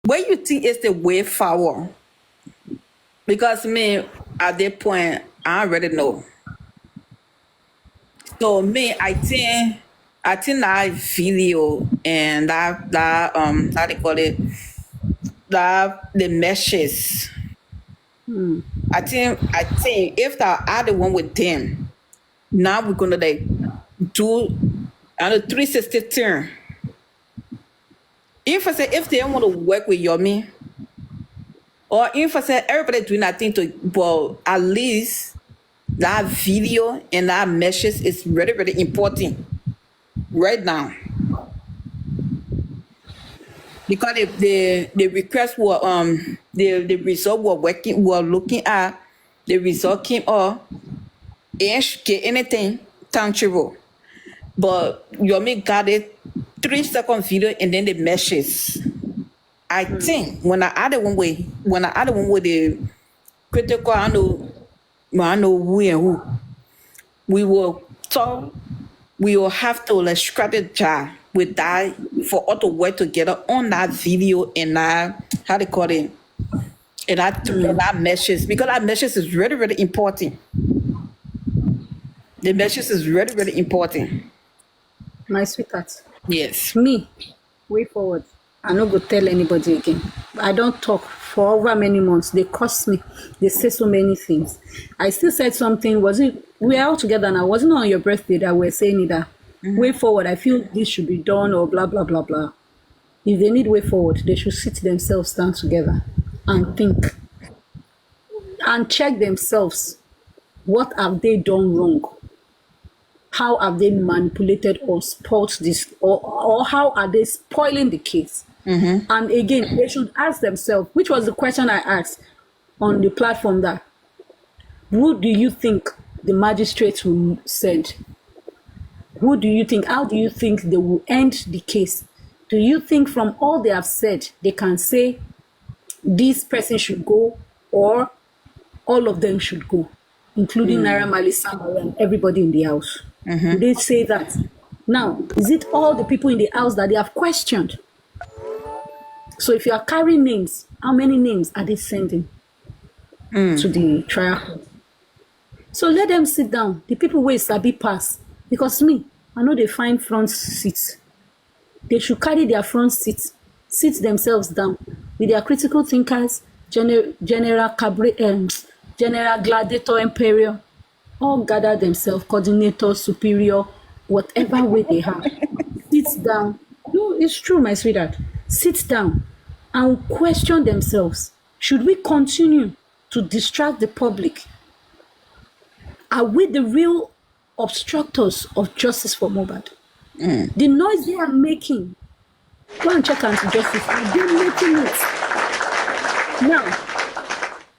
what you think is the way forward? Because me, at that point, I already know. So me, I think that video and that how they call it, that the meshes. I think if I add the one with them, now we're gonna like do a 360 turn. If I say if they don't want to work with Yomi, or if I say everybody doing that thing to, well, at least that video and that message is really, really important right now. Because if the request were the result were looking at, the result came up, ain't get anything tangible. But Yomi got it 3 second video and then the message. I think when I added one with the critical, I know who and who, we will talk, we will have to like strategize with that for us to work together on that video and that, how they call it, and that message, because that message is really, really important. The message is really, really important. My sweetheart. Yes. Me, way forward. I no go tell anybody again. I don't talk for over many months. They cost me. They say so many things. I still said something. We are all together now. Wasn't it on your birthday that we're saying it that way forward? I feel this should be done or blah blah blah blah. If they need way forward, they should sit themselves down together and think and check themselves. What have they done wrong? How have they manipulated or spoiled this, or how are they spoiling the case? And again, they should ask themselves, which was the question I asked on the platform, that who do you think the magistrates will send? Who do you think, how do you think they will end the case? Do you think from all they have said, they can say this person should go or all of them should go, including Naira Marley, Samara, and everybody in the house? Do they say that? Now, is it all the people in the house that they have questioned? So if you are carrying names, how many names are they sending to the trial? So let them sit down. The people where Sabi pass. Because me, I know they find front seats. They should carry their front seats, sit themselves down with their critical thinkers, General Gladiator Imperial, all gather themselves, coordinator, superior, whatever way they have. Sit down. No, it's true, my sweetheart. Sit down and question themselves. Should we continue to distract the public? Are we the real obstructors of justice for Mohbad? The noise they are making, go and check anti-justice. Are they making it? Now,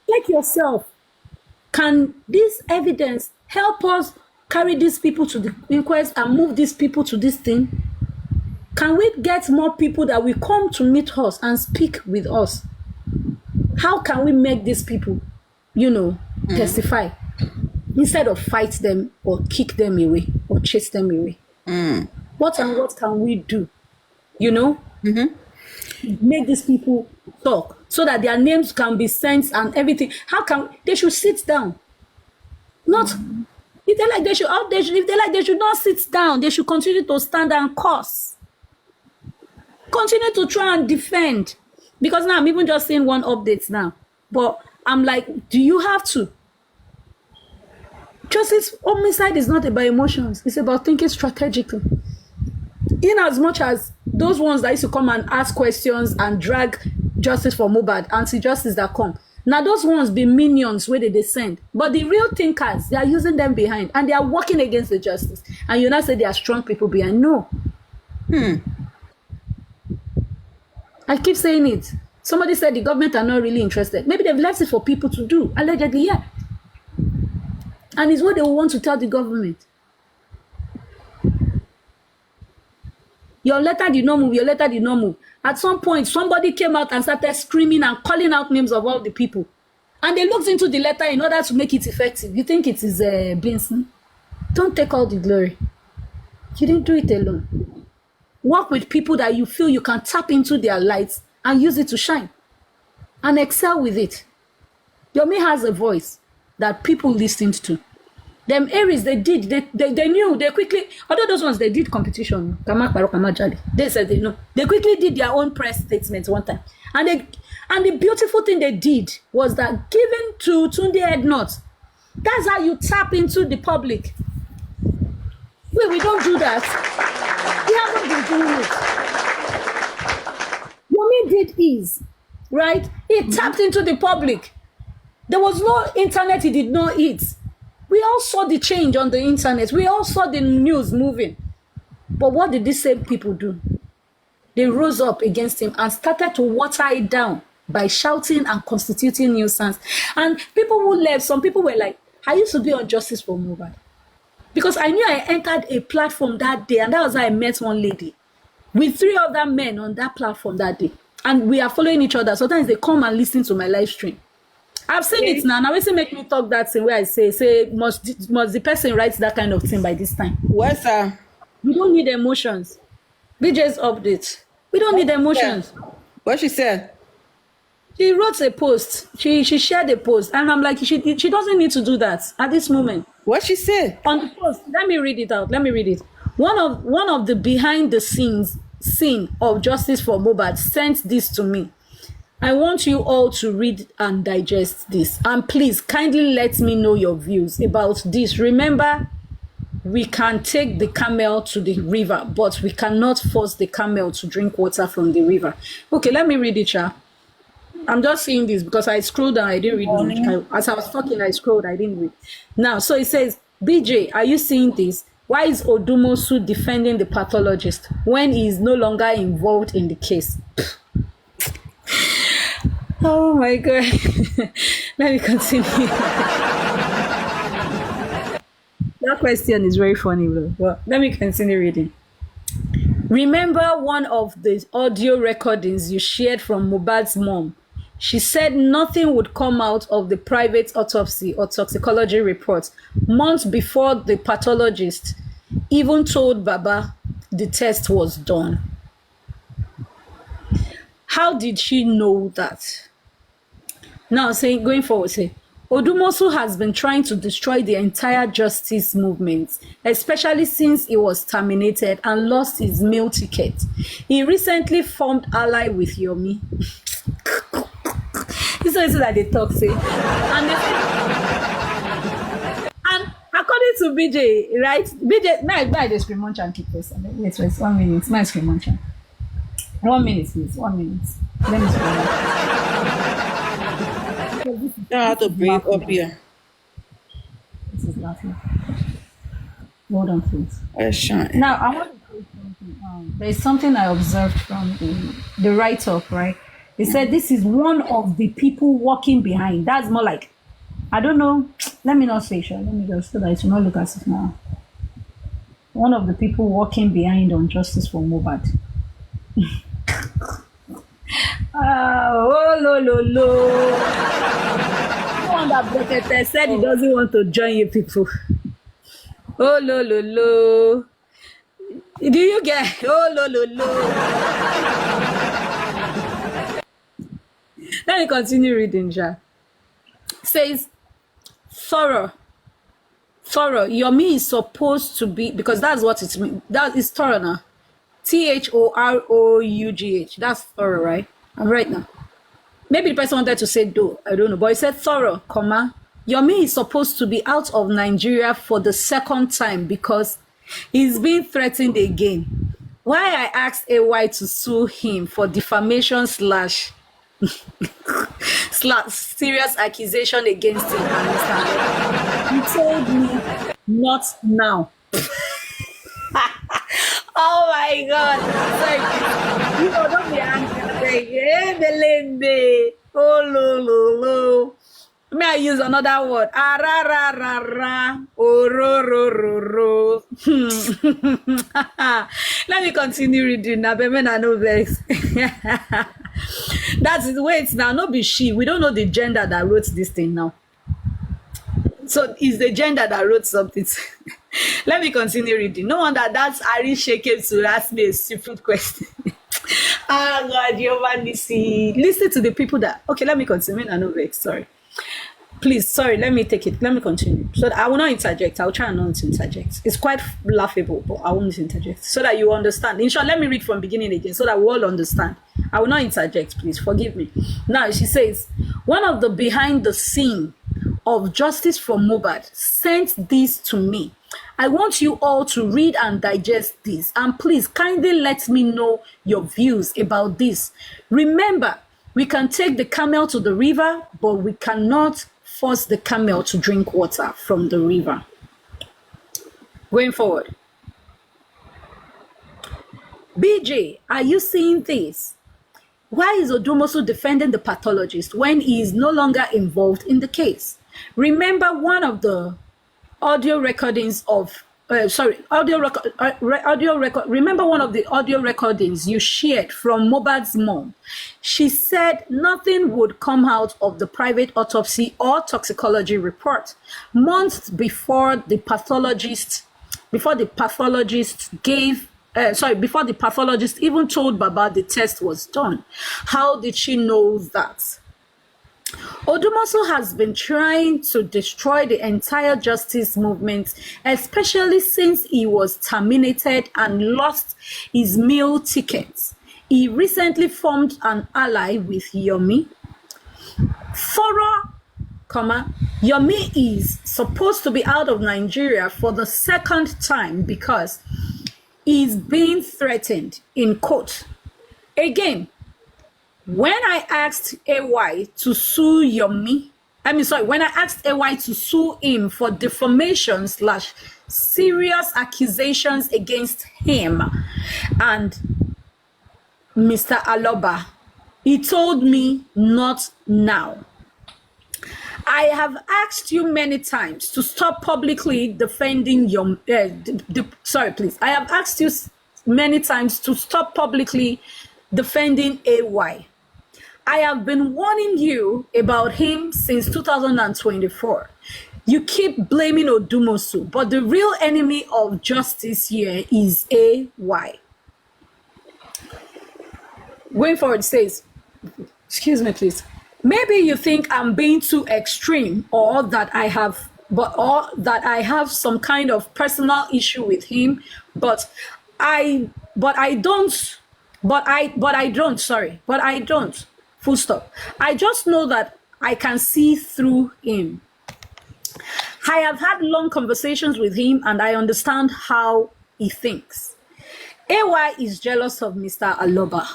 check yourself. Can this evidence help us carry these people to the inquest and move these people to this thing? Can we get more people that will come to meet us and speak with us? How can we make these people, testify instead of fight them or kick them away or chase them away? What can we do? Make these people talk so that their names can be sent and everything. They should sit down? Not if they like they should not sit down. They should continue to stand and curse. Continue to try and defend. Because now I'm even just seeing one update now. But I'm like, do you have to? Justice homicide is not about emotions. It's about thinking strategically. In as much as those ones that used to come and ask questions and drag justice for Mohbad, anti-justice that come, now those ones be minions where they descend. But the real thinkers, they are using them behind and they are working against the justice. And you now say they are strong people behind. No. I keep saying it. Somebody said the government are not really interested. Maybe they've left it for people to do. Allegedly, yeah. And it's what they want to tell the government. Your letter did not move. At some point, somebody came out and started screaming and calling out names of all the people. And they looked into the letter in order to make it effective. You think it is Benson? Don't take all the glory. You didn't do it alone. Work with people that you feel you can tap into their lights and use it to shine and excel with it. Yomi has a voice that people listened to. Them Aries, they did, they knew, they quickly, although those ones, they did competition. They said they know. They quickly did their own press statements one time. And the beautiful thing they did was that given to Tunde Ednut, that's how you tap into the public. We don't do that. We haven't been doing it. Yomi did his, right? He tapped into the public. There was no internet he did not eat. We all saw the change on the internet. We all saw the news moving. But what did these same people do? They rose up against him and started to water it down by shouting and constituting nuisance. And people who left, some people were like, I used to be on Justice for Mohbad. Because I knew I entered a platform that day, and that was how I met one lady with 3 other men on that platform that day. And we are following each other. Sometimes they come and listen to my live stream. I've seen it now. Now, always make me talk that thing where I say, must the person write that kind of thing by this time? What's We don't need emotions. BJ's update. We don't need emotions. What she said? She wrote a post. She shared a post. And I'm like, she doesn't need to do that at this moment. What she said? On the post, let me read it out. Let me read it. One of the behind the scenes scene of Justice for Mohbad sent this to me. I want you all to read and digest this. And please, kindly let me know your views about this. Remember, we can take the camel to the river, but we cannot force the camel to drink water from the river. Okay, let me read it, Cha. I'm just saying this because I scrolled and I didn't read much. As I was talking, I scrolled, I didn't read. Now, so it says, BJ, are you seeing this? Why is Odumosu defending the pathologist when he is no longer involved in the case? Oh my God. Let me continue. That question is very funny, bro. Well, let me continue reading. Remember one of the audio recordings you shared from Mohbad's mom? She said nothing would come out of the private autopsy or toxicology report months before the pathologist even told Baba the test was done. How did she know that? Now, going forward, Odumosu has been trying to destroy the entire justice movement, especially since he was terminated and lost his meal ticket. He recently formed ally with Yomi. This is that they talk, say. And according to BJ, right? BJ, now the screen munch and keep this. Wait, 1 minute. My screen munch. 1 minute, please. 1 minute. Let me scroll. I have to break up here. This is laughing. Hold on, please. Shine. Now, I want to say something. There is something I observed from the write-up, right? They said this is one of the people walking behind. That's more like, I don't know. Let me not say sure. Let me just so that it will not look as if now. One of the people walking behind on Justice for Mohbad. Oh, lo. One that Brekete said he doesn't want to join you people. Oh, lo. Do you get? Oh, lo. Let me continue reading, Ja. Says, thorough. Yomi is supposed to be, because that's what it means. That is thorough now. THOROUGH. That's thorough, right? I'm right now. Maybe the person wanted to say do. I don't know. But it said thorough, comma. Yomi is supposed to be out of Nigeria for the second time because he's being threatened again. Why I asked AY to sue him for defamation / serious accusation against him. He told me not now. Oh my God. Sorry. You know, don't be angry. Hey, Belembe. Oh, lo. May I use another word? Ra. Oh, ro. Let me continue reading now. But I know vex. That's it. Wait now. No be she. We don't know the gender that wrote this thing now. So it's the gender that wrote something. Let me continue reading. No wonder that's Ari Sheke to ask me a stupid question. Ah, God, your man, listen to the people that. Okay, let me continue. I know vex. Sorry. Please, sorry, let me take it. Let me continue. So that I will not interject. I'll try not to interject. It's quite laughable, but I won't interject. So that you understand. In short, let me read from beginning again so that we all understand. I will not interject, please. Forgive me. Now, she says, one of the behind the scene of Justice for Mohbad sent this to me. I want you all to read and digest this. And please kindly let me know your views about this. Remember, we can take the camel to the river, but we cannot force the camel to drink water from the river. Going forward. BJ, are you seeing this? Why is Odumosu defending the pathologist when he is no longer involved in the case? Remember one of the audio recordings of remember one of the audio recordings you shared from Mohbad's mom. She said nothing would come out of the private autopsy or toxicology report months before the pathologist even told Baba the test was done. How did she know that? Odumosu has been trying to destroy the entire justice movement, especially since he was terminated and lost his meal tickets. He recently formed an ally with Yomi. Yomi is supposed to be out of Nigeria for the second time because he's being threatened in court. Again, when I asked AY to sue when I asked AY to sue him for defamation / serious accusations against him and Mr. Aloba, he told me not now. I have asked you many times to stop publicly defending your. I have asked you many times to stop publicly defending AY. I have been warning you about him since 2024. You keep blaming Odumosu, but the real enemy of justice here is AY. Going forward, says, excuse me, please. Maybe you think I'm being too extreme, or that I have some kind of personal issue with him, but I don't. Full stop. I just know that I can see through him. I have had long conversations with him and I understand how he thinks. AY is jealous of Mr. Aloba.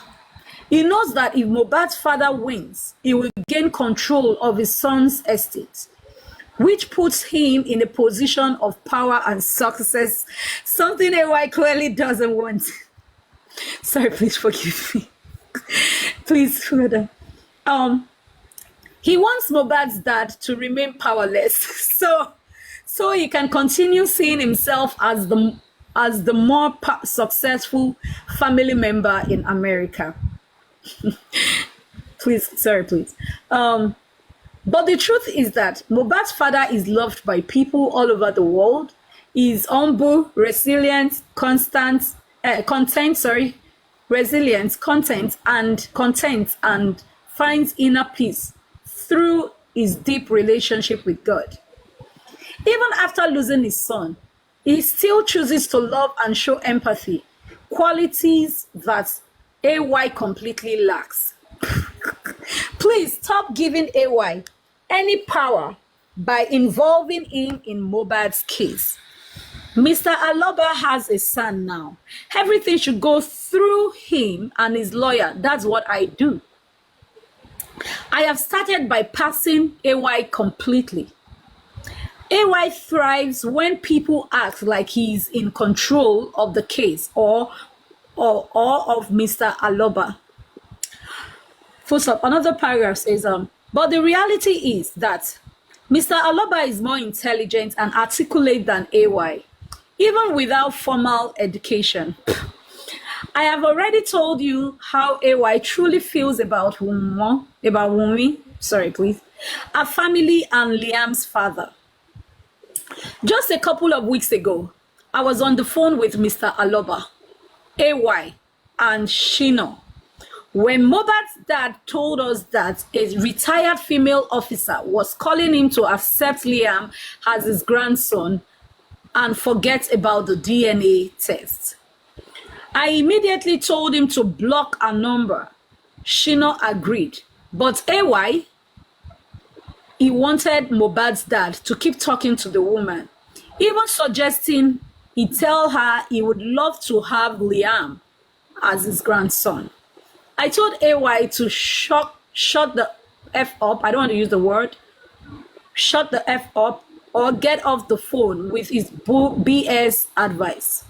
He knows that if Mohbad's father wins, he will gain control of his son's estate, which puts him in a position of power and success, something AY clearly doesn't want. Sorry, please forgive me. Please, further. He wants Mohbad's dad to remain powerless, so he can continue seeing himself as the more successful family member in America. Please. But the truth is that Mohbad's father is loved by people all over the world. He's humble, resilient, content, and finds inner peace through his deep relationship with God. Even after losing his son, he still chooses to love and show empathy, qualities that AY completely lacks. Please stop giving AY any power by involving him in Mohbad's case. Mr. Aloba has a son now. Everything should go through him and his lawyer. That's what I do. I have started bypassing AY completely. AY thrives when people act like he's in control of the case or of Mr. Aloba. Full stop. Another paragraph says, but the reality is that Mr. Aloba is more intelligent and articulate than AY, even without formal education. I have already told you how AY truly feels about Wunmi, our family and Liam's father. Just a couple of weeks ago, I was on the phone with Mr. Aloba, AY, and Shino. When Mohbad's dad told us that a retired female officer was calling him to accept Liam as his grandson and forget about the DNA test, I immediately told him to block a number. Shino agreed. But AY, he wanted Mohbad's dad to keep talking to the woman, even suggesting he tell her he would love to have Liam as his grandson. I told AY to shut the F up. I don't want to use the word. Shut the F up or get off the phone with his BS advice.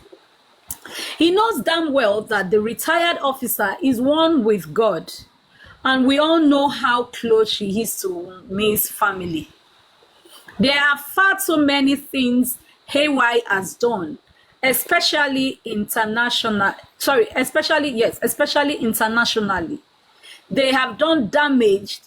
He knows damn well that the retired officer is one with God, and we all know how close she is to May's family. There are far too many things AY has done, especially internationally. They have done damage.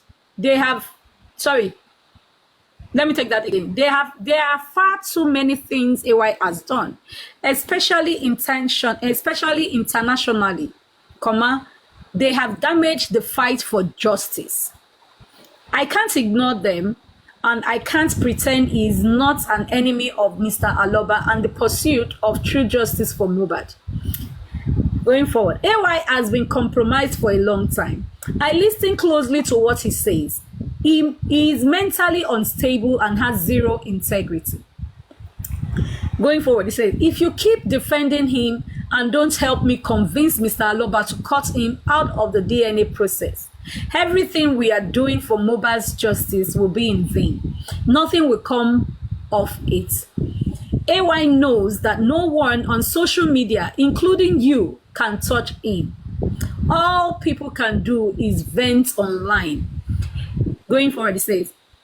Let me take that again. There are far too many things AY has done, especially internationally, they have damaged the fight for justice. I can't ignore them, and I can't pretend he is not an enemy of Mr. Aloba and the pursuit of true justice for Mohbad. Going forward, AY has been compromised for a long time. I listen closely to what he says. He is mentally unstable and has zero integrity. Going forward, he said, if you keep defending him and don't help me convince Mr. Aloba to cut him out of the DNA process, everything we are doing for Mohbad's justice will be in vain. Nothing will come of it. AY knows that no one on social media, including you, can touch him. All people can do is vent online. Going forward,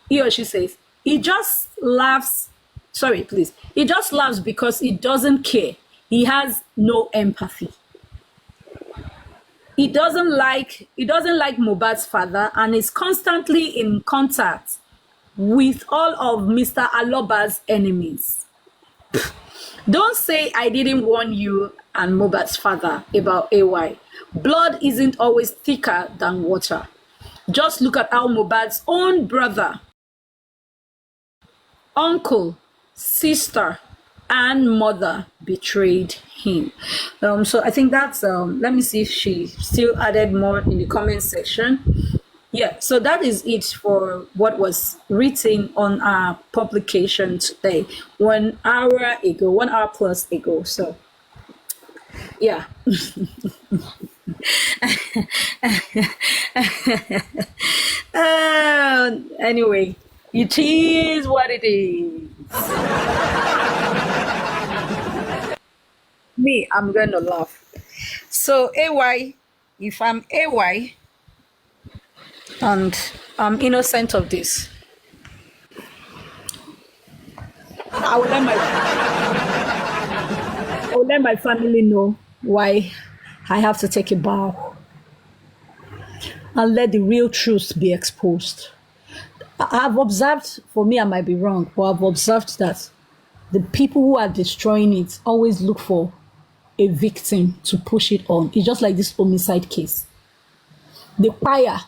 he or she says, he just laughs. He just laughs because he doesn't care. He has no empathy. He doesn't like Mohbad's father and is constantly in contact with all of Mr. Aloba's enemies. Don't say I didn't warn you and Mohbad's father about AY. Blood isn't always thicker than water. Just look at how Mohbad's own brother, uncle, sister, and mother betrayed him. So I think that's, let me see if she still added more in the comment section. Yeah, so that is it for what was written on our publication today, 1 hour ago, 1 hour plus ago. So, yeah. Anyway, it is what it is. Me, I'm going to laugh. So, AY, if I'm AY, and I'm innocent of this, I will let my family know why I have to take a bow and let the real truth be exposed. I've observed, for me, I might be wrong, but I've observed that the people who are destroying it always look for a victim to push it on. It's just like this homicide case. The buyer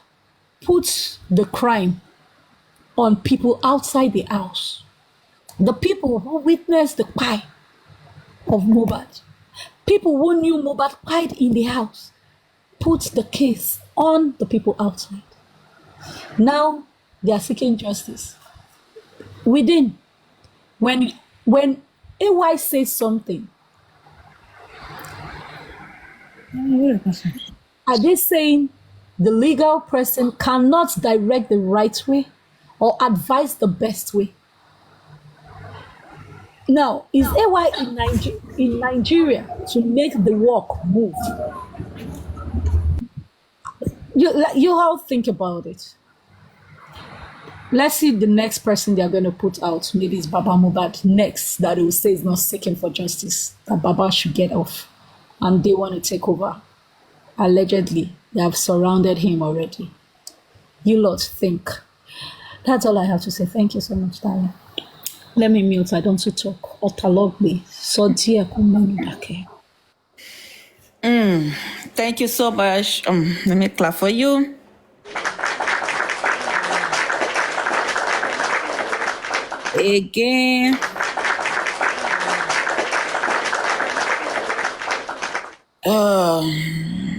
puts the crime on people outside the house. The people who witnessed the pie of Mohbad, people who knew Mohbad died in the house, put the case on the people outside. Now they are seeking justice. Within, when AY says something, are they saying the legal person cannot direct the right way or advise the best way? Now, is AY in Nigeria to make the work move? You all think about it. Let's see the next person they are going to put out. Maybe it's Baba Mohbad next that will say is not seeking for justice, that Baba should get off. And they want to take over. Allegedly, they have surrounded him already. You lot think. That's all I have to say. Thank you so much, darling. Let me mute. I don't want to talk. Otalogbe. So dear, Thank you so much. Let me clap for you. Again.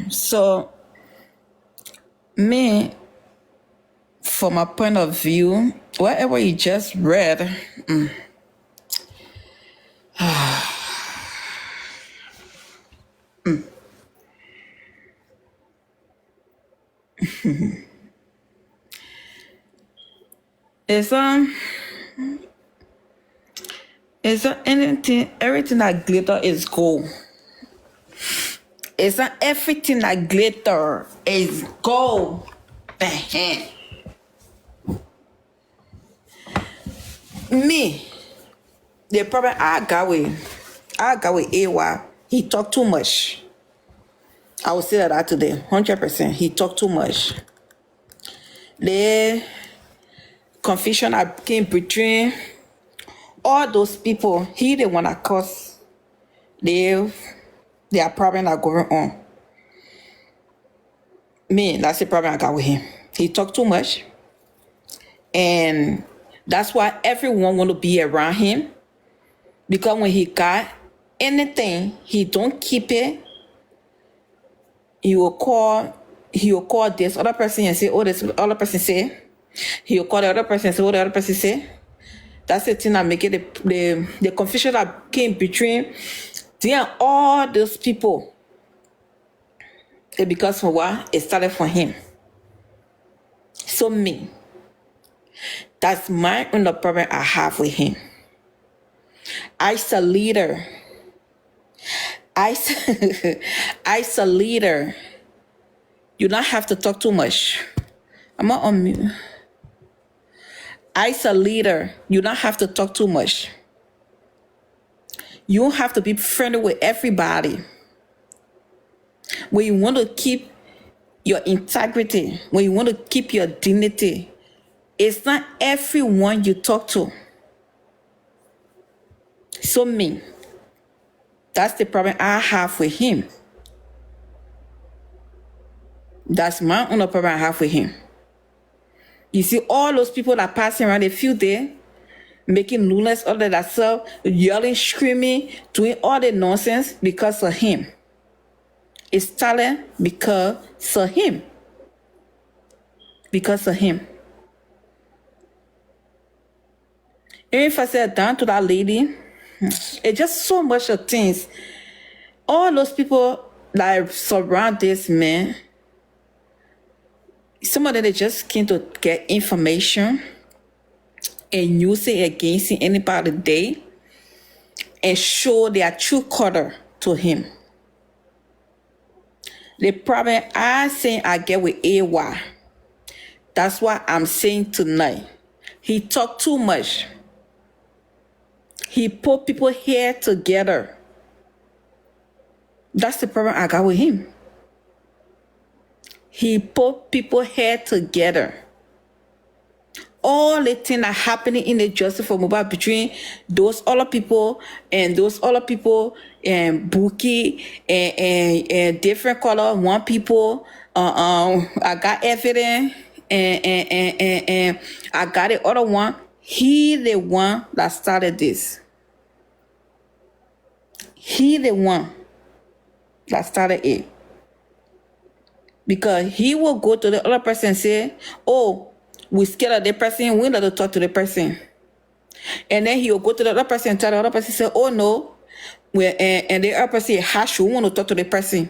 So me, from my point of view, whatever you just read, is is there anything? Everything that glitter is gold. Is that everything that glitter is gold? Ehen. Me, the problem I got with AY, he talk too much. I will say that today, 100%. He talk too much. The confusion that came between all those people, he the one that caused their problem that going on. Me, that's the problem I got with him. He talk too much. And that's why everyone want to be around him. Because when he got anything, he don't keep it. He will call this other person and say, oh, this other person say. He will call the other person and say, what the other person say. That's the thing that make it the confusion that came between them, all those people. It because for what? It started for him. So me, that's my own problem I have with him. I's a leader. I's a leader. You don't have to talk too much. I'm not on mute. I's a leader. You don't have to talk too much. You don't have to be friendly with everybody. When you want to keep your integrity, when you want to keep your dignity, it's not everyone you talk to. So me, that's the problem I have with him. That's my own problem I have with him. You see, all those people that passing around, they feel there, making noise all of that stuff, yelling, screaming, doing all the nonsense because of him. It's talent because of him. Because of him. Even if I said down to that lady, it's just so much of things. All those people that surround this man, some of them they just came to get information and use it against anybody day and show their true color to him. The problem I get with AY, that's what I'm saying tonight. He talked too much. He put people here together. That's the problem I got with him. He put people here together. All the things that happening in the justice for Mohbad between those other people and Buki and different color one people. I got evidence and I got the other one. He the one that started this. He the one that started it. Because he will go to the other person and say, oh, we scared of the person, we not to talk to the person. And then he will go to the other person and tell the other person, say, oh no, and the other person, hush, we want to talk to the person.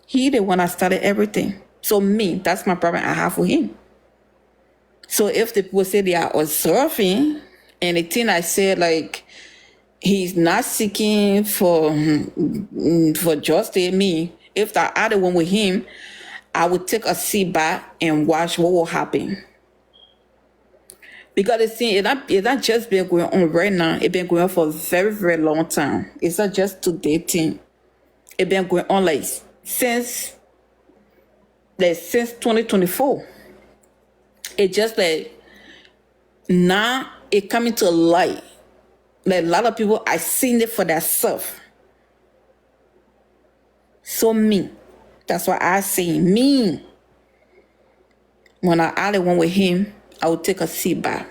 He the one that started everything. So me, that's my problem I have with him. So if the people say they are observing, and the thing I said, like, he's not seeking for justice, me, if I had the one with him, I would take a seat back and watch what will happen. Because it's not just been going on right now. It's been going on for a very, very long time. It's not just today thing. It's been going on like since 2024. It's just like now it coming to light. Like a lot of people are seeing it for themselves. So mean. That's what I say. Mean. When I only one with him, I will take a seat back.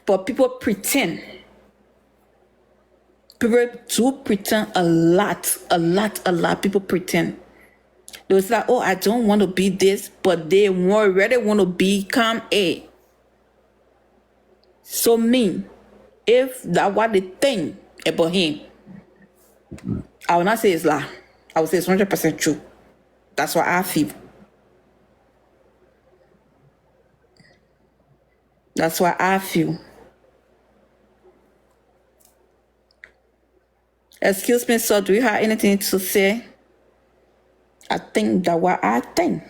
But people pretend. People do pretend a lot, a lot, a lot. People pretend. They was like, oh, I don't want to be this, but they already want to become a. So mean. If that what they think about him, I will not say it's lie. I will say it's 100% true. That's what I feel. That's what I feel. Excuse me, sir, do you have anything to say? I think that what I think.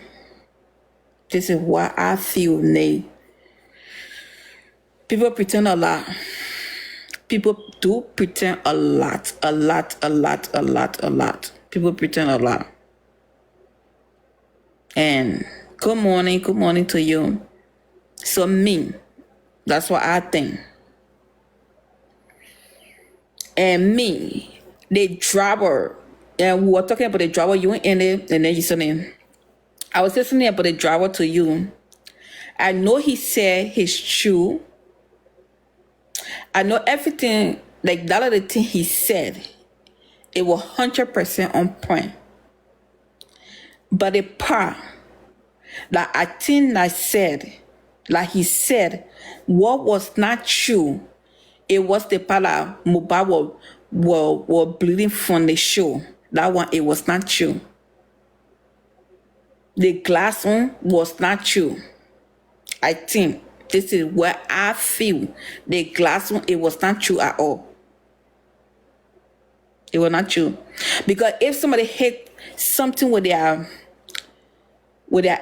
This is what I feel, Nay. People pretend a lot. People do pretend a lot, a lot, a lot, a lot, a lot. People pretend a lot. And good morning to you. So me, that's what I think. And me, the driver, and we were talking about the driver, you went in it, and then you said, I was listening about the driver to you. I know he said his true. I know everything, like that of the thing he said, it was 100% on point. But the part that I think I said, like he said, what was not true, it was the part that Mohbad were bleeding from the show. That one, it was not true. The glass one was not true. I think this is where I feel the glass one, it was not true at all. It was not true. Because if somebody hit something with their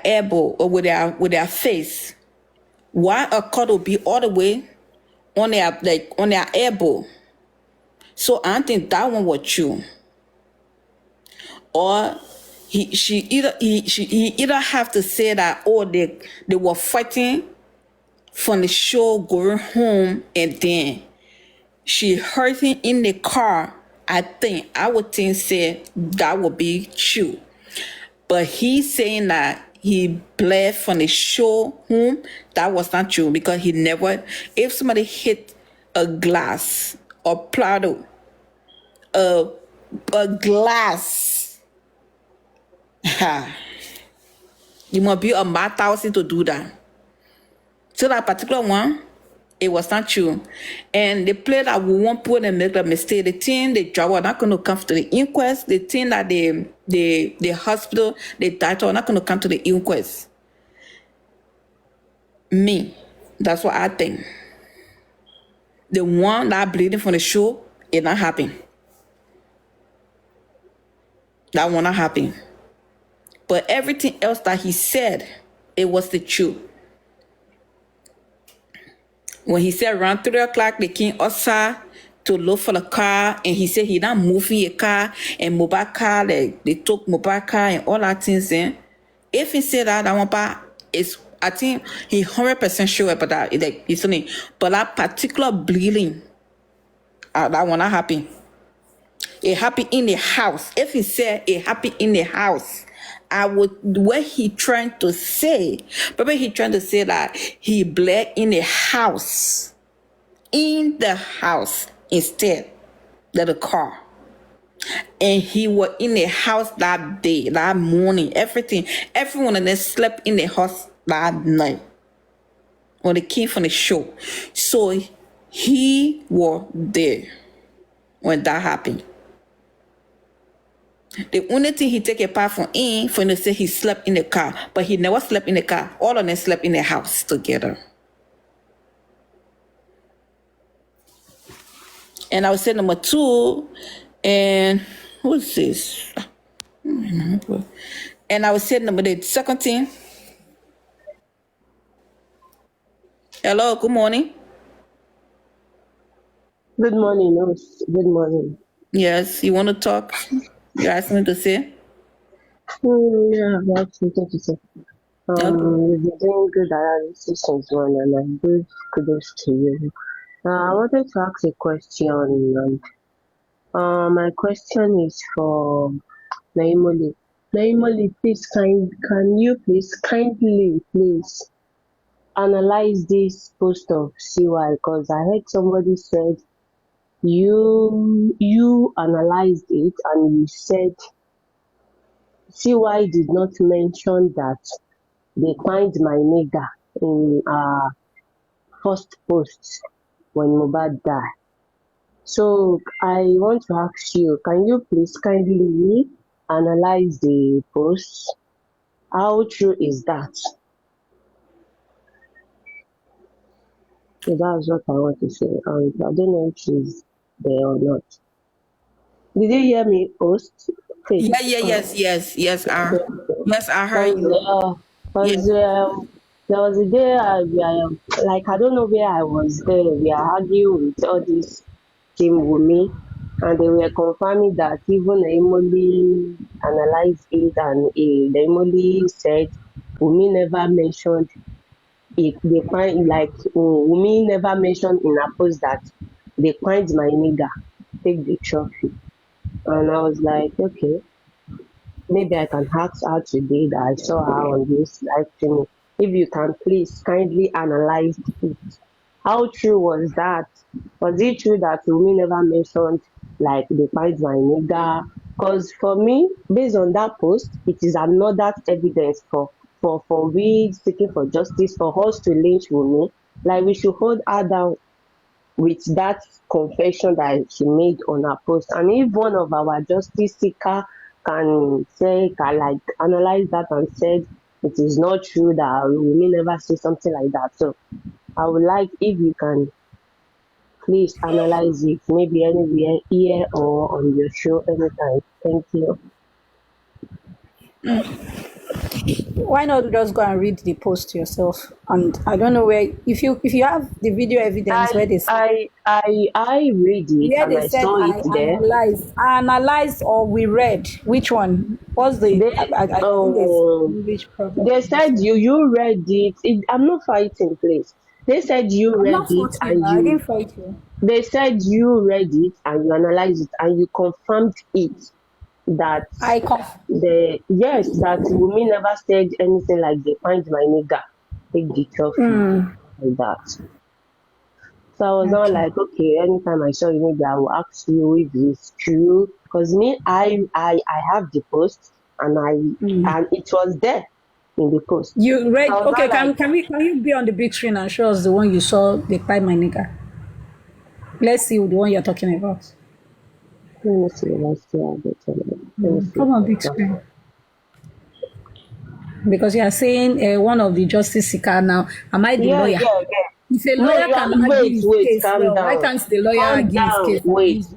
elbow or with their face, why a cut will be all the way on their elbow? So I don't think that one was true. Or she either have to say that, oh, they were fighting from the show going home, and then she hurt him in the car. I would think say that would be true. But he's saying that he bled from the show home. That was not true, because he never, if somebody hit a glass or plato, a glass, you must be a mad thousand to do that. So that particular one, it was not true. And the play that we won't put and make a mistake, the thing the job are not going to come to the inquest, the thing that the hospital, the doctor are not going to come to the inquest. Me, that's what I think. The one that bleeding from the show, it not happen. That one not happen. But everything else that he said, it was the truth. When he said around 3 o'clock, they came outside to look for the car, and he said he not moving a car, and Mohbad car, like, they took Mohbad car and all that things in. If he said that one part is, I think he 100% sure about that. Like, he's saying, but that particular bleeding, that one not happen. It happened in the house. If he said it happened in the house, I would, what he trying to say, probably he trying to say that he bled in the house. In the house instead of the car. And he was in the house that day, that morning, everyone of them slept in the house that night when they came from the show. So he was there when that happened. The only thing he take apart from him, for him to say he slept in the car, but he never slept in the car. All of them slept in the house together. And I would say number 2, and who's this? And I would say the second thing. Hello, good morning. Good morning, Rose. Good morning. Yes, you want to talk? You asked me to say? Yeah, that's something to say. You've been doing good analysis since one, and I give kudos to you. I wanted to ask a question. My question is for Naimoli. Naimoli, please can you please kindly please analyze this post of CY, because I heard somebody said you analyzed it and you said CY did not mention that they find my nigga in first post when Mohbad died. So I want to ask you, can you please kindly analyze the post? How true is that? So that's what I want to say. And I don't know if she's there or not. Did you hear me, host? Faith. Yeah, yeah, yes, Okay. yes, I heard you. Yes. Cause there was a day like I don't know where I was there. We are arguing with all this team Wumi, and they were confirming that even Emily analyzed it, and Emily said Wumi never mentioned it. They find like Wumi never mentioned in her post that they find my nigga take the trophy, and I was like, okay, maybe I can ask her today that I saw her on this live streaming. If you can please kindly analyze it. How true was that? Was it true that Wumi never mentioned like they find my nigga? Because for me, based on that post, it is another evidence for we seeking for justice, for us to lynch Wumi. Like we should hold her down with that confession that she made on her post. And if one of our justice seeker can like analyze that and said it is not true that we may never say something like that. So I would like if you can please analyze it, maybe anywhere here or on your show anytime. Thank you. Why not just go and read the post yourself? And I don't know if you have the video evidence I I read it where and they I said saw it there. I analyzed or we read which one? What's the They I think there's English problem they in this said one. you read it. I'm not fighting, please. They said you I'm read not it faulting you. and I you didn't fight you. they said you read it and you analyzed it and you confirmed it that I conf- that Wumi never said anything like they find my nigga, take the trophy like that. So I was not okay. like, okay, anytime I saw you, maybe I will ask you if it's true. Because me, I have the post and it was there in the post. You So I read was okay, not like, can you be on the big screen and show us the one you saw they find my nigga? Let's see the one you're talking about. let me see, let's see how they tell me. Let me see. Come on, big screen. Because you are saying one of the justice seeker now. Am I the Yeah, lawyer? yeah, yeah. If a No, lawyer you are, can argue his wait, case calm well, why down. can't the lawyer Calm argue his down, case like wait. this?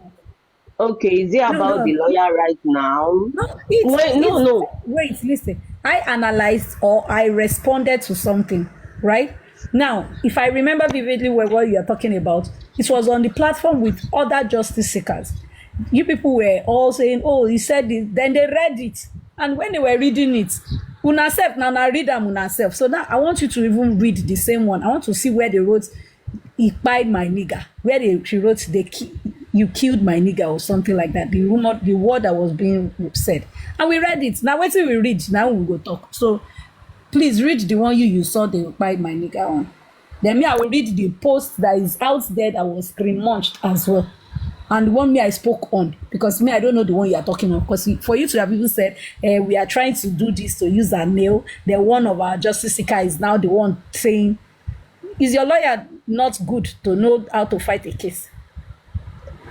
Okay, is it No, about the no, lawyer right now? no. It's Wait, no, it's no. wait. Listen, I analyzed or I responded to something, right? Now, if I remember vividly what you are talking about, it was on the platform with other justice seekers. You people were all saying, "Oh, he said this." Then they read it, and when they were reading it, una self now read them una self. So now I want you to even read the same one. I want to see where they wrote he kpai my nigga, where she wrote you killed my nigga or something like that, the rumor, the word that was being said, and we read it. Now wetin we read, now we go talk. So please read the one you saw the kpai my nigga on. Then me I will read the post that is out there that was screen launched as well, and the one me I spoke on, because me I don't know the one you are talking of. Because for you to have even said we are trying to do this to use our nail, then one of our justice seeker is now the one saying, is your lawyer not good to know how to fight a case?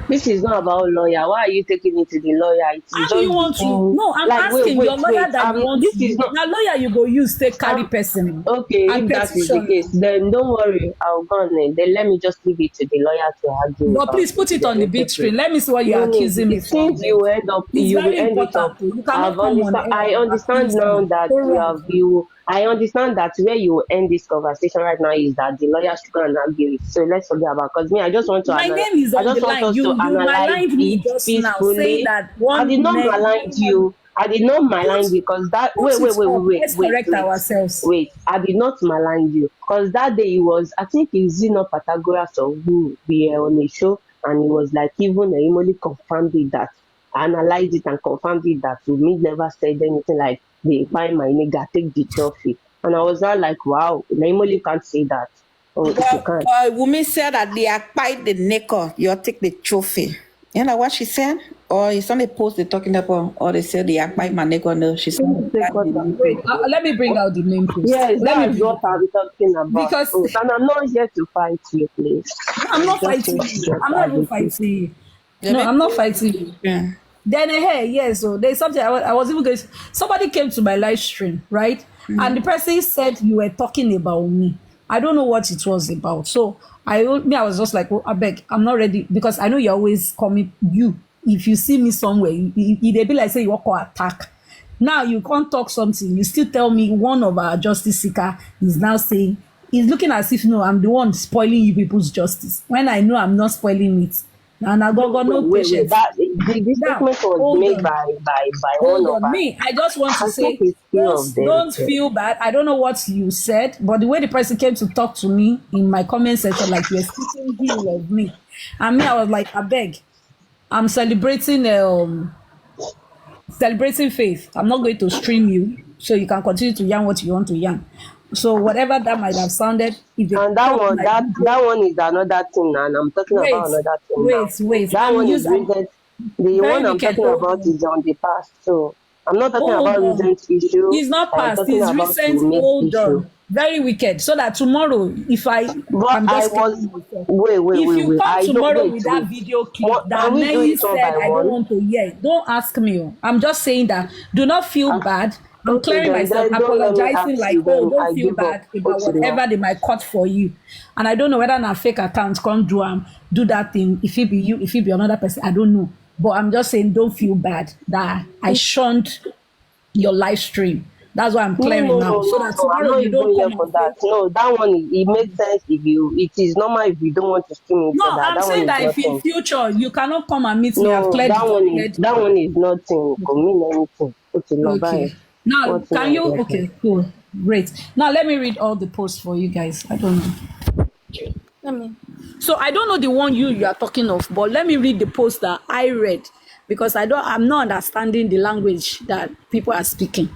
This is not about lawyer. Why are you taking it to the lawyer? It is How do just you the want to? thing. No, I'm Like, asking your lawyer wait. that you want This to is use. not. Now, lawyer you go use take carry person Okay, and if that is the petition. case, then don't worry. I'll go on. Then let me just leave it to the lawyer to argue But about please it. put it Then on the it's big okay. screen. Let me see what you're No need. accusing me for. Since you end up, It's you will very end it up. important. You cannot I've come on understand. air I and understand accuse now me. that So you wrong. have you. I understand that where you will end this conversation right now is that the lawyer should go and argue it. So let's forget about. Because me, I just want to My analyze. name is I on the just want line. us to You analyze maligned me it just now, saying peacefully. that I did not malign one you. I did not put malign you because that put it up. Let's wait, correct ourselves. wait. I did not malign you because that day it was, I think it's Zeno Pythagoras or who we were on a show and it was like even Emily confirmed it that analyzed it and confirmed it that me never said anything like they find my nigga take the trophy. And I was not like, wow, Emily can't say that. Or if you can't. Women said that they are quite the necker, you take the trophy. You know what she said? Or it's on the post they're talking about, or they said they are quite my necker. No, she said. Wait, let me bring out the main post. Yes, Let me that's bring what I'm talking about. Because- And I'm not here to fight you, please. I'm not Just fighting you. I'm not even fighting you. Yeah, No, maybe- I'm not fighting you. Yeah. Then hey, yes, so there's something I was even going to, somebody came to my live stream, right? And the person said you were talking about me. I don't know what it was about. So I was just like, oh, I beg, I'm not ready, because I know you're always coming. If you see me somewhere, they be like say you walk or attack. Now you can't talk something. You still tell me one of our justice seeker is now saying, he's looking as if no, I'm the one spoiling you people's justice. When I know I'm not spoiling it. And I got no patience. That the statement was made by one of us. Me, I just want to I say, think it's few of them. don't feel bad. I don't know what you said, but the way the person came to talk to me in my comment section, like you're speaking ill of me, and me, I was like, I beg, I'm celebrating faith. I'm not going to stream you, so you can continue to yarn what you want to yarn. So whatever that might have sounded, if they And that one, that one is another thing, and I'm talking about another thing. Wait. That one is recent. The one I'm talking about is on the past. So I'm not talking about recent issue. It's not I'm past. talking It's about recent. the next Hold issue. on. Very wicked. So that tomorrow, if But I'm just wait. if you come I tomorrow don't with wait. that video clip What, that can we do Nelly it one said by I don't one? want to hear, don't ask me. I'm just saying that do not feel bad. I'm Okay, clearing then myself, don't let me apologizing ask like, you, then don't I feel give bad up. about Okay, now. whatever they might cut for you. And I don't know whether a fake account can do that thing. If it be you, if it be another person, I don't know. But I'm just saying, don't feel bad that I shunned your live stream. That's why I'm clearing now. So that I'm tomorrow not you even don't here come for and that. say, No, that one it makes sense if you. It is normal if you don't want to stream each no, other. I'm That one saying is that if in nothing. future you cannot come and meet me, I've No, cleared that one is nothing. Could mean anything. Okay, no, bye. Okay. Now, What's can you? next? Okay, cool. Great. Now, let me read all the posts for you guys. I don't know. Let me. So, I don't know the one you are talking of, but let me read the post that I read because I'm not understanding the language that people are speaking.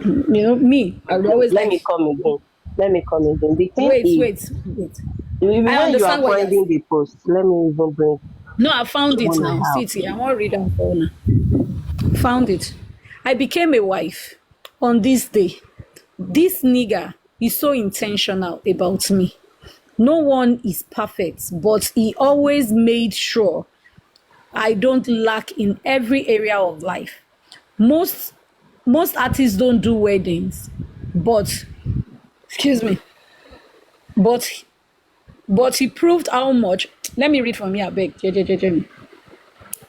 You know, me, I will always Let like. me come again. The thing Wait. is, I when you understand are what you're finding saying. the post, let me even bring No, I found the it one I now. have. See, I won't read on phone. Found it. I became a wife on this day. This nigga is so intentional about me. No one is perfect, but he always made sure I don't lack in every area of life. Most most artists don't do weddings, but excuse me, but he proved how much. Let me read from here, I beg.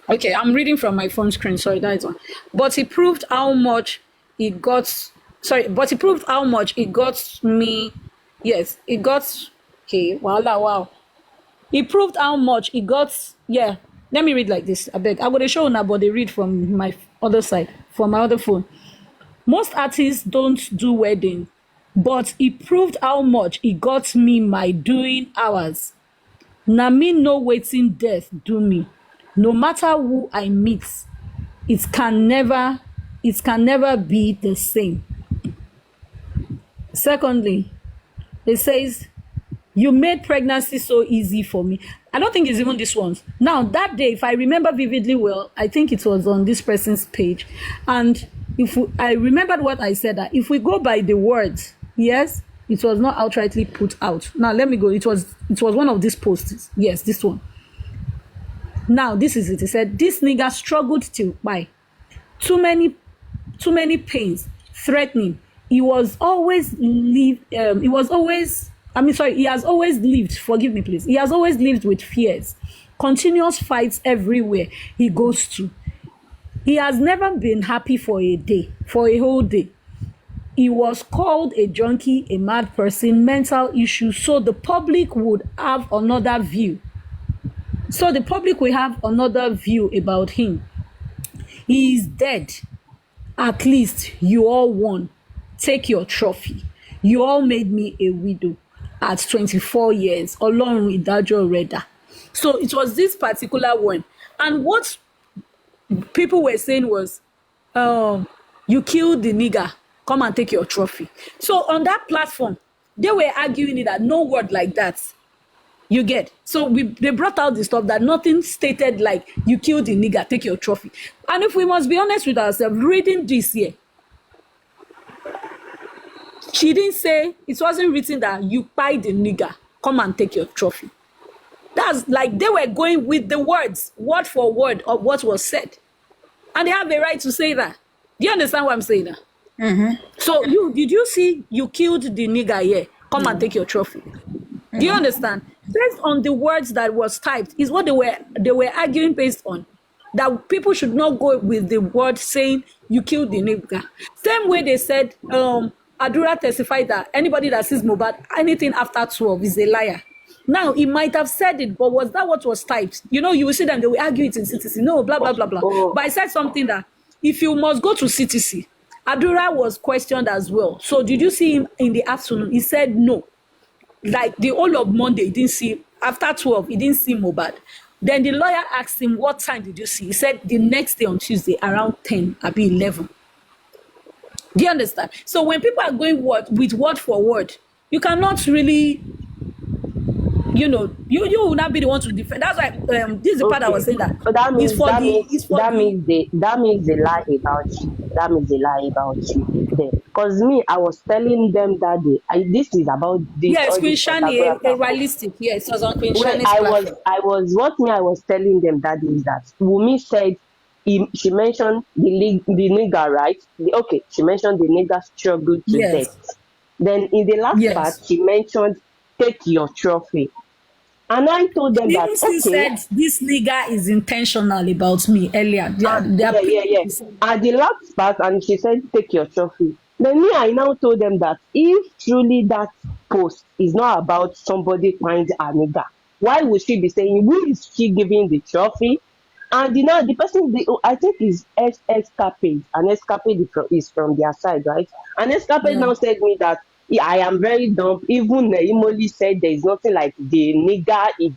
Okay, I'm reading from my phone screen. Sorry, that is one. But he proved how much it got. Sorry, but he proved how much it got me. Yes, it got. Okay, wow. He proved how much it got. Yeah, let me read like this. I beg. I'm gonna show now, but they read from my other side, from my other phone. Most artists don't do wedding, but he proved how much it got me my doing hours. Na me know wetin death do me. No matter who I meet, it can never be the same. Secondly, it says, you made pregnancy so easy for me. I don't think it's even this one. Now, that day, if I remember vividly well, I think it was on this person's page. And I remembered what I said, that if we go by the words, yes, it was not outrightly put out. Now, let me go. It was one of these posts. Yes, this one. Now, this is it. He said, this nigga struggled till buy. Too many pains, threatening. He has always lived, forgive me please. He has always lived with fears. Continuous fights everywhere he goes to. He has never been happy for a whole day. He was called a junkie, a mad person, mental issues, so the public would have another view. About him. He is dead. At least you all won. Take your trophy. You all made me a widow. at 24 years. Ọlọ́run ìdájọ́ rẹ̀ dà. So it was this particular one. And what people were saying was, you killed the nigger, come and take your trophy. So on that platform, they were arguing it that no word like that. You get? So they brought out the stuff that nothing stated like, you killed the nigger, take your trophy. And if we must be honest with ourselves, reading this here, she didn't say, it wasn't written that you buy the nigger, come and take your trophy. That's like they were going with the words, word for word of what was said. And they have a right to say that. Do you understand what I'm saying now? Mm-hmm. So did you see you killed the nigger here? Come and take your trophy. Do you understand? Based on the words that was typed is what they were arguing based on. That people should not go with the word saying you killed the nigger. Same way they said, Adura testified that anybody that sees Mohbad, anything after 12 is a liar. Now, he might have said it, but was that what was typed? You know, you will see them, they will argue it in CTC. No, blah, blah, blah, blah. Oh. But I said something that if you must go to CTC, Adura was questioned as well. So did you see him in the afternoon? He said no. Like the whole of Monday, he didn't see, after 12, he didn't see Mohbad. Then the lawyer asked him, what time did you see? He said the next day on Tuesday, around 10, maybe 11. Do you understand? So when people are going with word for word, you cannot really, you know, you will not be the one to defend. That's why this is the part I was saying that. So that means that means they lie about you. That means they lie about you. Because me, I was telling them that day. This is about this. Yes, Queen Shani, a realistic. Yes, it was on Queen Shani's platform. I was telling them that day is that Wumi said she mentioned the nigger, right? She mentioned the nigger struggle to death. Then in the last part, she mentioned take your trophy. And I told them that, she said this nigger is intentional about me earlier. At the last part, and she said, take your trophy. Then I now told them that if truly that post is not about somebody find a nigger, why would she be saying, who is she giving the trophy? And the person, I think is Escapade. And Escapade is from their side, right? And Escapade now said me that, I am very dumb. Even Imoli said there is nothing like the nigger. She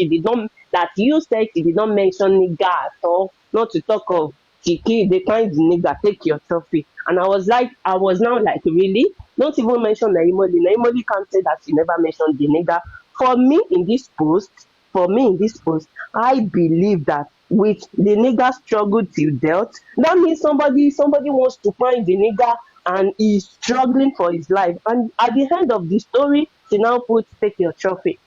did not, that you said she did not mention nigger at all. Not to talk of Chiki, they find the nigger, take your trophy. And I was now like, really? Don't even mention Naimoli. Naimoli can't say that she never mentioned the nigger. For me in this post, I believe that with the nigger struggle till death, that means somebody wants to find the nigger and he's struggling for his life. And at the end of the story, she now puts take your trophy.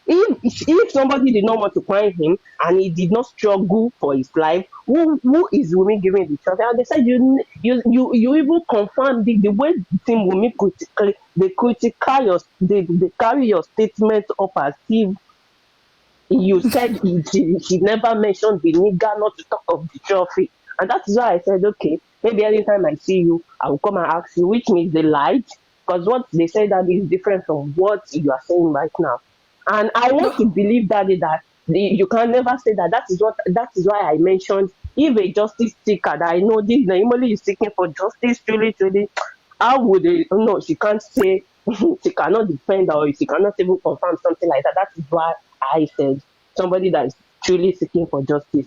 If somebody did not want to find him and he did not struggle for his life, who is Wumi giving the trophy? And they said you even confirm the way Team Wumi they carry your statement up as if you said she never mentioned the nigger, not to talk of the trophy. And that is why I said, okay, maybe anytime I see you, I will come and ask you, which means they lied, because what they said that is different from what you are saying right now. And I want to believe that you can never say that. That is why I mentioned, if a justice seeker that I know this normally is seeking for justice, truly, how would they? No, she can't say she cannot defend or she cannot even confirm something like that. That is why I said somebody that is truly seeking for justice.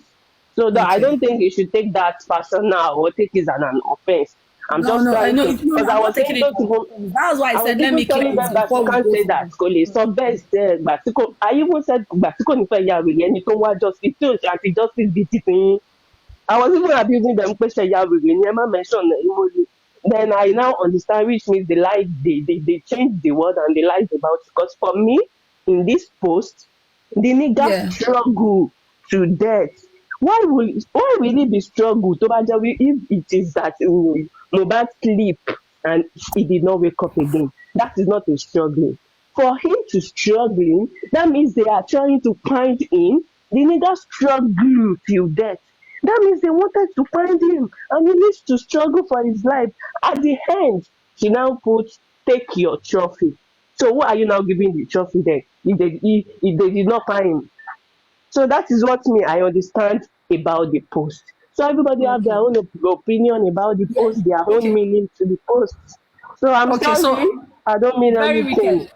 So I don't think you should take that personal or take it as an offense. I'm just trying to, because I was taking it. That's why I said let me clear it before we can't say that. So best I even said Batiko Nife Yawiri and you want justice too, and justice beat it. I was even abusing them question Yawiri. Never mentioned emoji. Then I now understand, which means they lied. They changed the word and they lied about it. Because for me, in this post, the nigga struggle to death. Why will it be struggle? If it is that Mohbad sleep and he did not wake up again, that is not a struggling. For him to struggling, that means they are trying to find him. The nigga struggle till death. That means they wanted to find him and he needs to struggle for his life. At the end, she now puts, take your trophy. So what are you now giving the trophy then? If they did not find him. So that is what I understand about the post. So everybody have their own opinion about the post, their own meaning to the post. So I'm sorry, I don't mean anything. Wicked.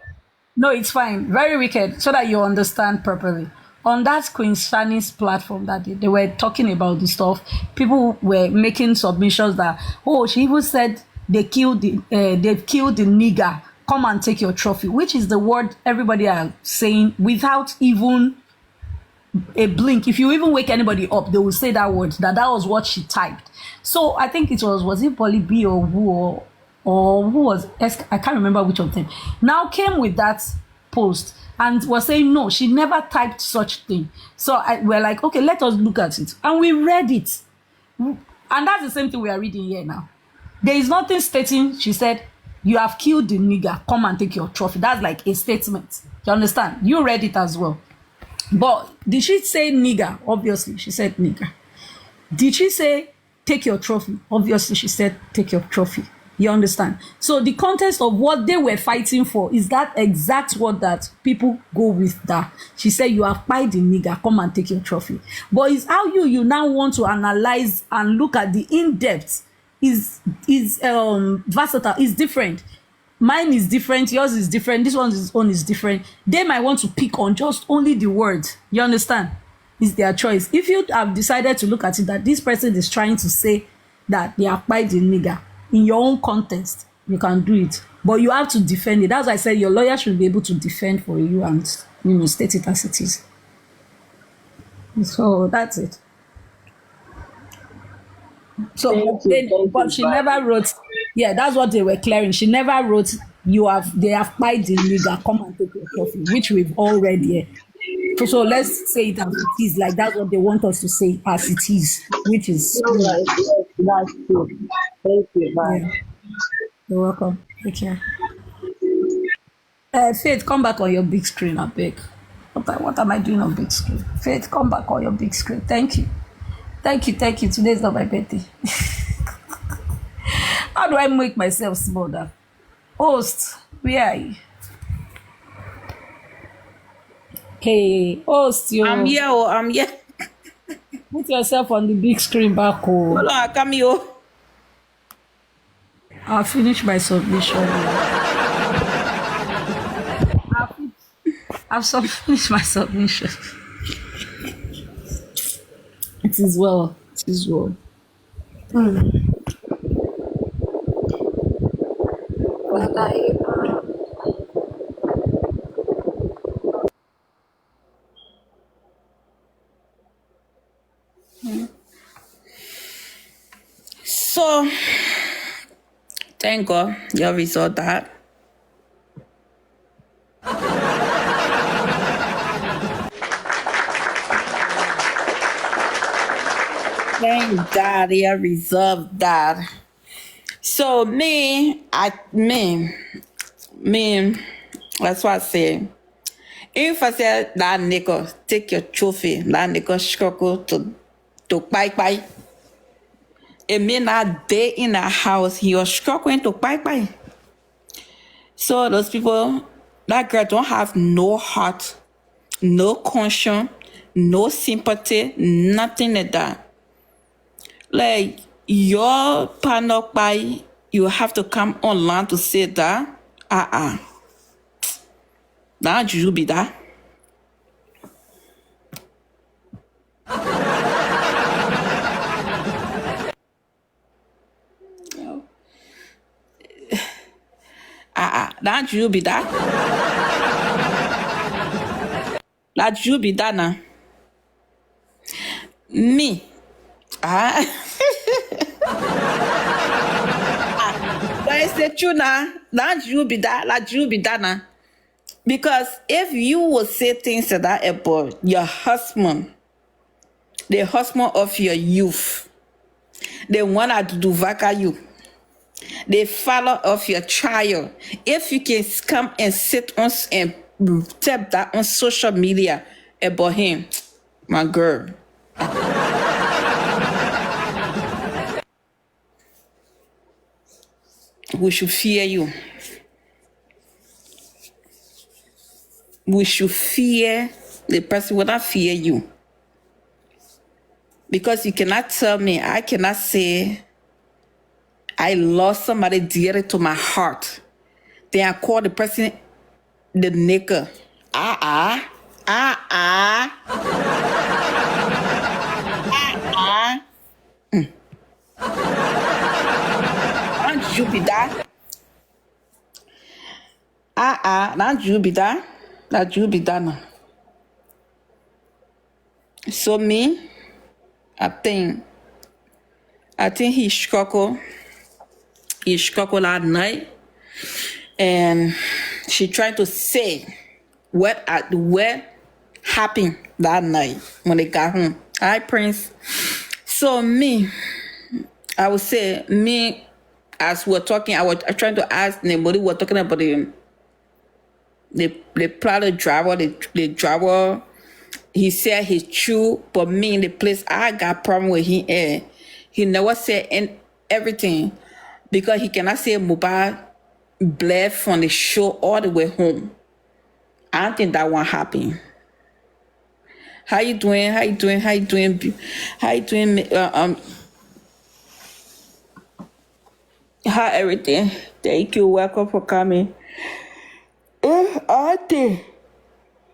No, it's fine. Very wicked, so that you understand properly. On that Queen Shani's platform that they were talking about the stuff, people were making submissions that, oh, she even said they killed the nigger. Come and take your trophy, which is the word everybody are saying without even a blink. If you even wake anybody up, they will say that word. That was what she typed. So I think it was it Polly B or who or who was I can't remember which of them. Now came with that post and was saying no, she never typed such thing. So we're like, okay, let us look at it, and we read it, and that's the same thing we are reading here now. There is nothing stating she said you have killed the nigger. Come and take your trophy. That's like a statement. You understand? You read it as well. But did she say nigger? Obviously, she said nigger. Did she say take your trophy? Obviously, she said take your trophy. You understand? So the context of what they were fighting for is that exact word that people go with that. She said you have pied the nigger, come and take your trophy. But it's how you now want to analyze and look at the in-depth is versatile, is different. Mine is different, yours is different, this one's own is different. They might want to pick on just only the word. You understand? It's their choice. If you have decided to look at it that this person is trying to say that they are by the nigger in your own context, you can do it. But you have to defend it. That's why I said your lawyer should be able to defend for you and state it as it is. So that's it. So but she never wrote, yeah, that's what they were clearing. She never wrote they have pied the nigger, come and take your trophy, which we've all read here. So let's say it as it is, like that's what they want us to say as it is, which is Yes, that's true. Thank you. Bye. yeah. You're welcome. Take care. Faith, come back on your big screen, I beg. What am I doing on big screen? Faith, come back on your big screen. Thank you. Thank you. Today's not my birthday. How do I make myself smaller? Host, where are you? Hey, host, you. I'm here. I'm here. Put yourself on the big screen back home. Hold on, come here. I'll finish my submission. I've finished my submission. It is well. It is well. So, thank God you resolved that. Thank God you resolved that. So that's what I say. If I say that nigga take your trophy, that nigga struggle to bye. It may not day in the house, you're struggling to bye. So those people, that girl don't have no heart, no conscience, no sympathy, nothing like that. Like your partner by, you have to come online to say that. That you be that. That you be that. That you be that now. Me. But it's the truth now. That you be that. That you be that now. Because if you will say things like that about your husband, the husband of your youth, the one that do vaka you, the father of your child, if you can come and sit on and tap that on social media about him, my girl. We should fear you. We should fear the person will not fear you. Because you cannot tell me, I cannot say, I lost somebody dear to my heart. Then I call the person the nigga. Ah. Don't you be that. Don't you be that. That you be that now. So me, I think he struggled. He struggled that night. And she tried to say what happened that night when they got home. Hi, Prince. So me, I would say me, as we're talking, I was trying to ask anybody. We're talking about the plot driver, the driver. He said he's true, but me in the place I got problem with him. He never said everything because he cannot say Mohbad bled from the show all the way home. I don't think that one happened. How you doing? How everything? Thank you. Welcome for coming. I think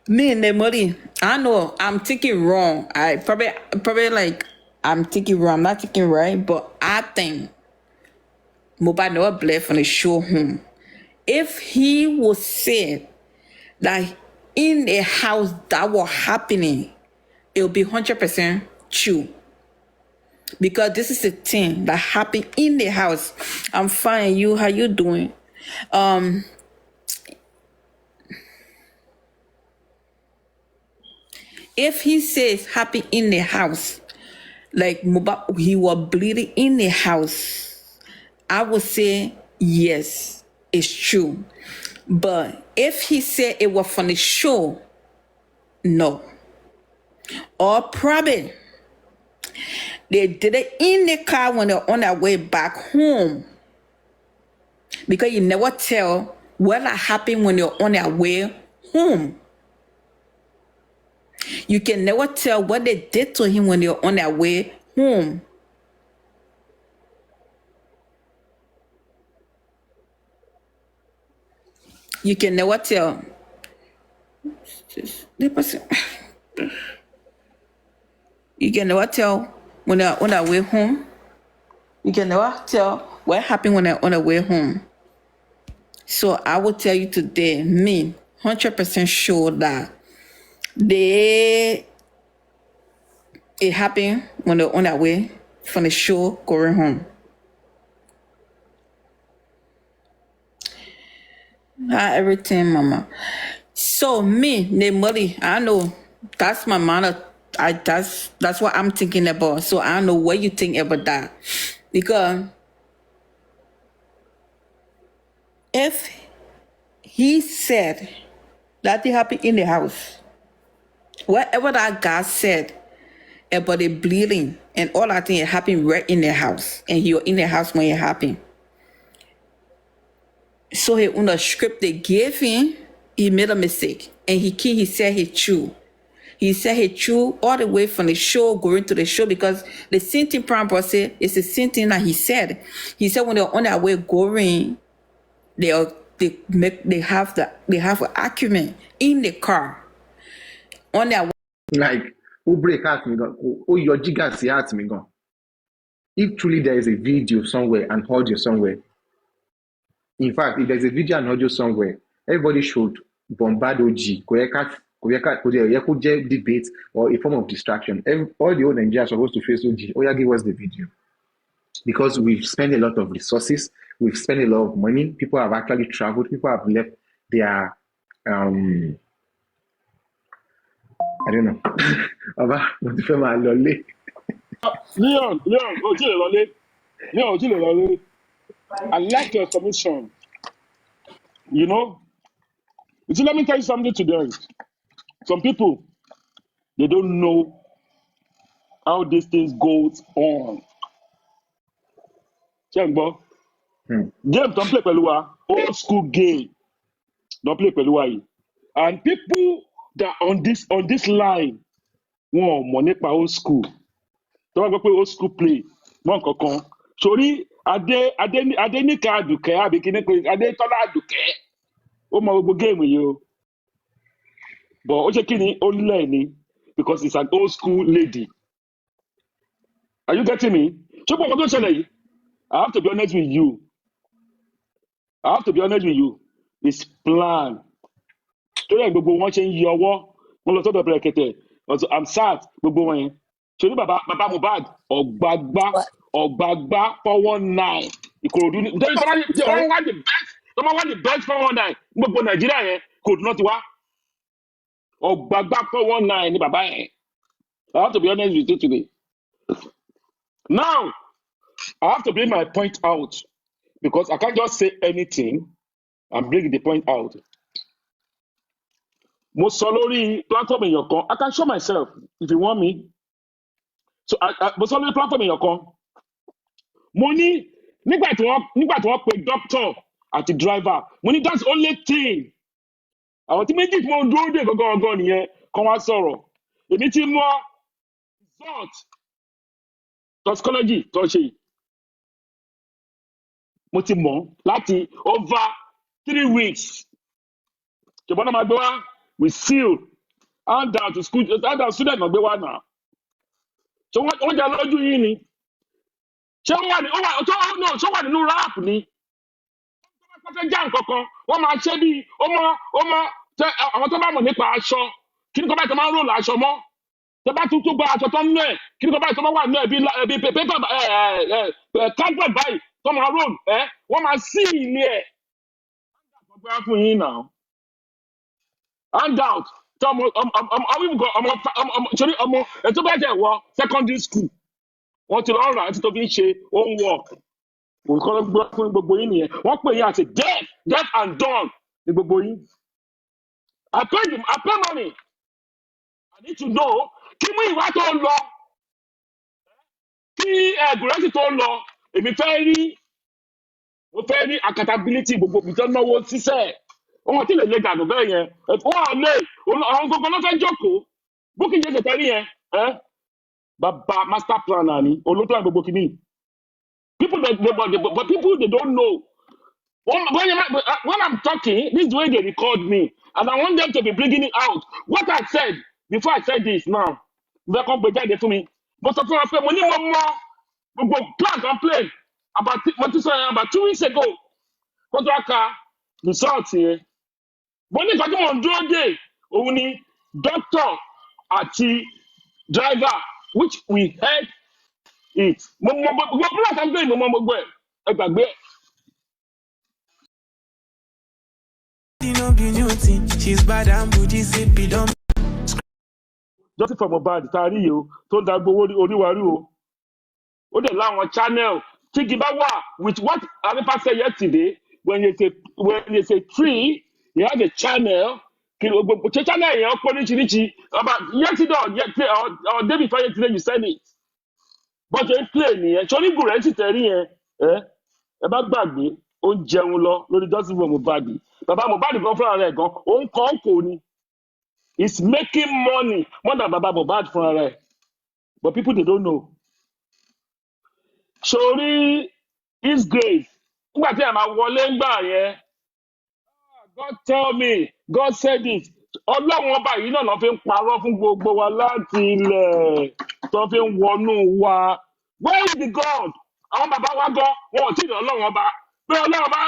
me and the money. I know I'm thinking wrong. I probably like I'm thinking wrong. I'm not thinking right, but I think Mohbad never bled from the show home. If he was said that in the house that was happening, it will be 100% true. Because this is a thing that happened in the house. I'm fine. You, how you doing? If he says happy in the house, like Mohbad, he was bleeding in the house, I would say yes, it's true. But if he said it was from the show, no. Or probably they did it in the car when they're on their way back home. Because you never tell what happened when you're on their way home. You can never tell what they did to him when they're on their way home. You can never tell. You can never tell when they're on their way home. You can never tell what happened when they're on their way home. So I will tell you today, me, 100% sure that it happened when they're on their way from the show going home. How everything, mama. So me, Nemoli, I know that's my mind. That's what I'm thinking about. So I don't know what you think about that. Because if he said that it happened in the house, whatever that guy said about the bleeding and all that thing, it happened right in the house. And you were in the house when it happened. So he on the script they gave him, he made a mistake. And he said he true. He said he true all the way from the show going to the show because the same thing Prime Boss said is the same thing that he said. He said when they're on their way going, they have an argument in the car. On their way. Like, who break out me gun? Oh, your gigas see out me gun. If truly there is a video somewhere and audio somewhere, in fact, if there's a video and audio somewhere, everybody should bombard OG. Could debate or a form of distraction. All the old Nigerians are supposed to face OG. Oh, yeah, give us the video. Because we've spent a lot of resources, we've spent a lot of money, people have actually traveled, people have left their I don't know. Leon, I like your submission. You know, see, let me tell you something today. Some people, they don't know how these things goes on. Game don't play Pelua, old school game. Don't play Pelua. And people that on this line, money for old school. Don't go play old school play. One kokon. Sorry, Ade Nika Aduke, Abikine Ade Tola Aduke. Oh my game with you. but ó ṣe kí ni ó lẹ̀ ni because it's an old school lady. Are you getting me? ṣé pọ̀ kó tó ṣẹlẹ̀ yìí? I have to be honest with you. It's planned. Torí ẹ̀ gbogbo wọn ṣe ń yí ọwọ́ wọn lọ sọ́dọ̀ bẹ̀rẹ̀kẹ̀tẹ̀ I'm sad gbogbo wọn yẹn. Ṣé ní bàbá Mohbad ọ̀gbàgbá 419 Ìkòròdú ní nítorí tí wọ́n wá the best 419 gbogbo Nàìjíríà yẹn Ìkòròdú náà ti wá. Ọ̀gbàgbá 419 ní bàbá yẹn. I have to be honest with you today. Now, I have to bring my point out because I can't just say anything and bring the point out. Mo sọ lórí platform èèyàn kan, I can show myself if you want me. So mo sọ lórí platform èèyàn kan. Mo ní nígbà tí wọ́n pe doctor àti driver, mo ní that's the only thing. Àwọn tí méjì tí mo ń dúró dè gangan nìyẹn kan wá sọ̀rọ̀. Èmi ti mọ result toxicology tó ṣe. Mo ti mọ̀ láti over 3 weeks. Ṣùgbọ́n náà máa gbé wá with seal hand down to school hand down student náà gbé wá náà. Ṣé wọ́n jẹ́ lójú yìí ni? Ṣé wọ́n wà nínú rap ni? Wọ́n fẹ́ já nǹkan kan, wọ́n máa ṣe bí àwọn tó bá mọ̀ nípa aṣọ, kí ni kọ́ báyìí tó máa ń rò aṣọ mọ́? Tó bá tún gba aṣọ tó ń nú ẹ̀, kí ni kọ́ báyìí tó máa wà nú ẹ̀ bí pépà cardboard báyìí tó máa rò wọ́n máa sí ilé ẹ̀. Wọ́n gbé fún yín náà. Handout tí ọmọ ètò bẹ́ẹ̀ jẹ́ wọ secondary school wọ́n ti lọ́ọ́ rà á tí tó fi ń ṣe homework òǹkọ́ ló gbọ́ fún gbogbo yín nìyẹn wọ́n pè yín àti deaf and dumb ní gbogbo yín. I pay money. I need to know kí mú ìwà tó lọ kí ẹ̀gùrẹ́sì tó lọ èmi mo fẹ́ rí accountability gbogbo ìjọ náwó sísẹ́ wọn ti lè dànù bẹ́ẹ̀ yẹn wọn lè àwọn gbogbo náà fẹ́ jókòó bókì jẹ́ tẹ̀tẹ̀ rí yẹn bàbá master planner ni olóòtú àti gbogbo kìíní but people they don't know when I'm talking this is the way they record me and I want them to be bringing it out what I said before I said this now bẹ́ẹ̀ kàn gbé jáde fún mi mo sọ fún wọn pé mo ní mo mọ gbogbo plan kan play about 2 weeks ago kó tó aka result yẹn mo ní ìkàtí mo ń dúró dé òun ni doctor àti driver which we heard it mo plan kan play mo mọ gbogbo ẹ gbàgbé. She's bad and bougie, sippy dumb. Justice for Mohbad tari yìí o tó ń da gbowó oríwárí o ó dẹ̀ láwọn channel tí kì bá wà with what Arifa said yesterday when you say tree you have a channel kí gbogbo ṣe channel yẹn pọ̀ níṣiríṣi about yesterday or day before yesterday you said it but ẹ play nìyẹn ṣé onígùn sì tẹ̀rí yẹn ẹ bá gbàgbé ó ń jẹun lọ lórí Justice for Mohbad bàbá Mohbad gan fúnra rẹ̀ gan ó ń kò ní. It's making money more than Baba Mohbad from her. But people, they don't know. Sorry, His grace. God tell me, God said it. Ọlọ́run ọba yìí náà fi ń parọ́ fún gbogbo wa láti ilẹ̀ tó fi ń wọnú wa. Where is the God? Àwọn bàbá wa gan, wọn ò tí ì Ọlọ́run ọba. Pé Ọlọ́run ọba